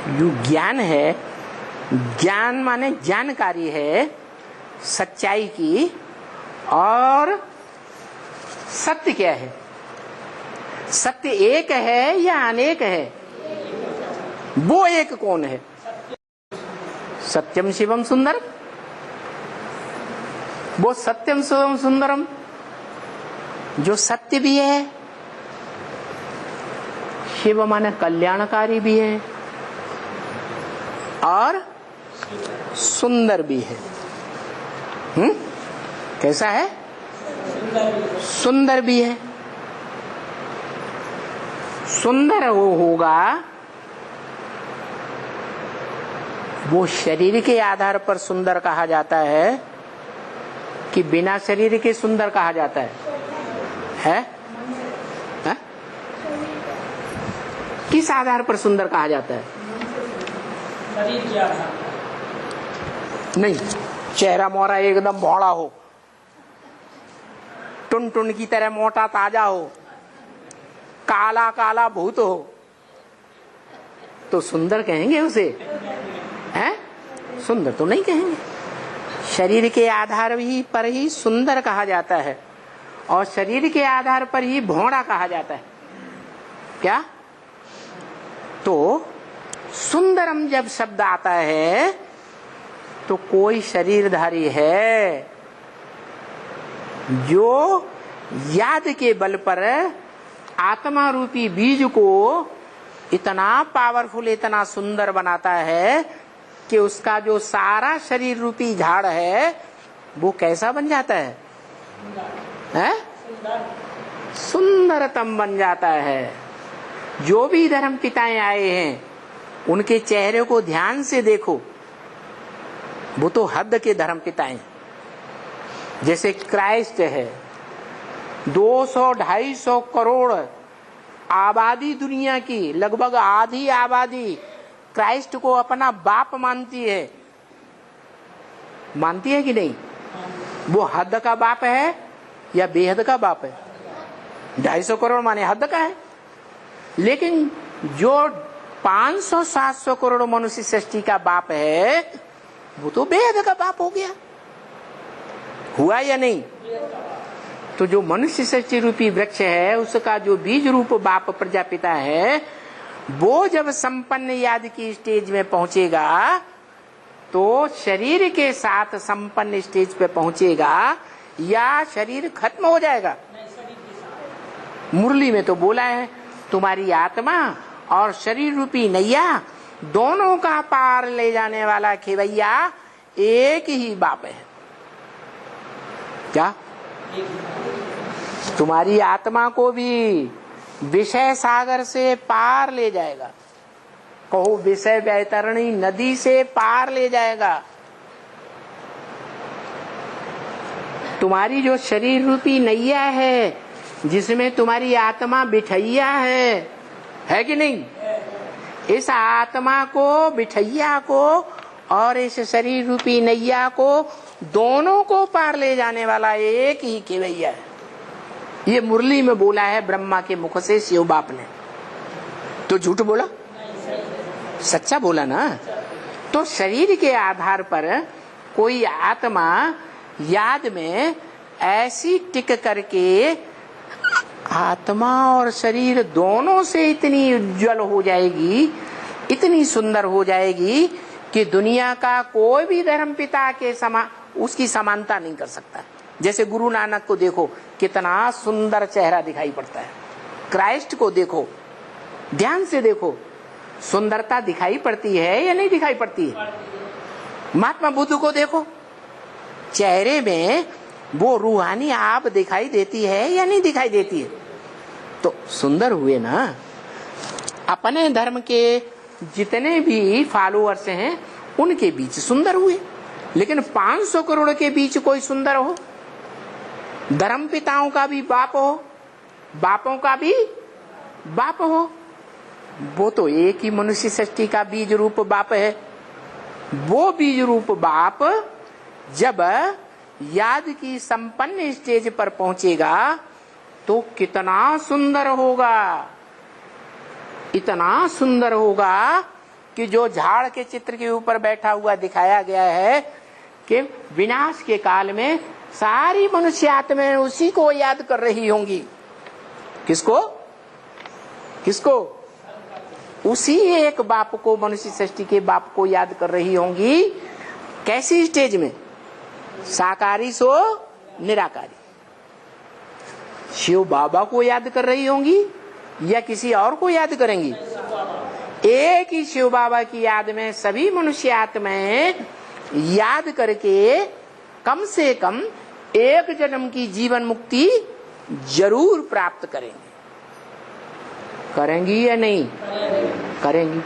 जो ज्ञान है, ज्ञान माने जानकारी है सच्चाई की, और सत्य क्या है? सत्य एक है या अनेक है? वो एक कौन है? सत्यम शिवम सुंदर। वो सत्यम शिवम सुंदरम जो सत्य भी है, शिव माने कल्याणकारी भी है, और सुंदर भी है। कैसा है? सुंदर भी है। सुंदर वो होगा, वो शरीर के आधार पर सुंदर कहा जाता है कि बिना शरीर के सुंदर कहा जाता है? है? किस आधार पर सुंदर कहा जाता है? शरीर के आधार नहीं, चेहरा मोरा एकदम भौड़ा हो, टुन टुन की तरह मोटा ताजा हो, काला काला भूत हो, तो सुंदर कहेंगे उसे? हैं? सुंदर तो नहीं कहेंगे। शरीर के आधार पर ही सुंदर कहा जाता है, और शरीर के आधार पर ही भौड़ा कहा जाता है। क्या? तो सुंदरम जब शब्द आता है तो कोई शरीरधारी है जो याद के बल पर आत्मा रूपी बीज को इतना पावरफुल, इतना सुंदर बनाता है कि उसका जो सारा शरीर रूपी झाड़ है वो कैसा बन जाता है? सुंदरतम बन जाता है। जो भी धर्म पिताएं आए हैं उनके चेहरे को ध्यान से देखो, वो तो हद के धर्म पिताएं। जैसे क्राइस्ट है, 200-250 करोड़ आबादी दुनिया की, लगभग आधी आबादी क्राइस्ट को अपना बाप मानती है। मानती है कि नहीं? वो हद का बाप है या बेहद का बाप है? 250 करोड़ माने हद का है। लेकिन जो 500-700 करोड़ मनुष्य सृष्टि का बाप है वो तो बेहद का बाप हो गया। हुआ या नहीं? तो जो मनुष्य सृष्टि रूपी वृक्ष है उसका जो बीज रूप बाप प्रजापिता है, वो जब संपन्न याद की स्टेज में पहुंचेगा तो शरीर के साथ संपन्न स्टेज पे पहुंचेगा या शरीर खत्म हो जाएगा? मुरली में तो बोला है तुम्हारी आत्मा और शरीर रूपी नैया दोनों का पार ले जाने वाला खेवैया एक ही बाप है। क्या? तुम्हारी आत्मा को भी विषय सागर से पार ले जाएगा। कहो विषय वैतरणी नदी से पार ले जाएगा। तुम्हारी जो शरीर रूपी नैया है जिसमें तुम्हारी आत्मा बिठैया है कि नहीं? इस आत्मा को, बिठैया को और इस शरीर रूपी नैया को, दोनों को पार ले जाने वाला एक ही केवैया है। ये मुरली में बोला है ब्रह्मा के मुख से शिव बाप ने। तो झूठ बोला? सच्चा बोला ना। तो शरीर के आधार पर कोई आत्मा याद में ऐसी टिक करके आत्मा और शरीर दोनों से इतनी उज्जवल हो जाएगी, इतनी सुंदर हो जाएगी कि दुनिया का कोई भी धर्म पिता के उसकी समानता नहीं कर सकता। जैसे गुरु नानक को देखो, कितना सुंदर चेहरा दिखाई पड़ता है। क्राइस्ट को देखो, ध्यान से देखो, सुंदरता दिखाई पड़ती है या नहीं दिखाई पड़ती है? महात्मा बुद्ध को देखो, चेहरे में वो रूहानी आप दिखाई देती है या नहीं दिखाई देती है? तो सुंदर हुए ना। अपने धर्म के जितने भी फॉलोअर्स हैं उनके बीच सुंदर हुए, लेकिन 500 करोड़ के बीच कोई सुंदर हो, धर्म पिताओं का भी बाप हो, बापों का भी बाप हो, वो तो एक ही मनुष्य सृष्टि का बीज रूप बाप है। वो बीज रूप बाप जब याद की संपन्न स्टेज पर पहुंचेगा तो कितना सुंदर होगा, इतना सुंदर होगा कि जो झाड़ के चित्र के ऊपर बैठा हुआ दिखाया गया है कि विनाश के काल में सारी मनुष्य आत्माएं उसी को याद कर रही होंगी। किसको? किसको? उसी एक बाप को, मनुष्य सृष्टि के बाप को याद कर रही होंगी। कैसी स्टेज में? साकारी सो निराकारी। शिव बाबा को याद कर रही होंगी या किसी और को याद करेंगी? एक ही शिव बाबा की याद में सभी मनुष्य आत्माएं याद करके कम से कम एक जन्म की जीवन मुक्ति जरूर प्राप्त करेंगे। करेंगी या नहीं? करेंगी।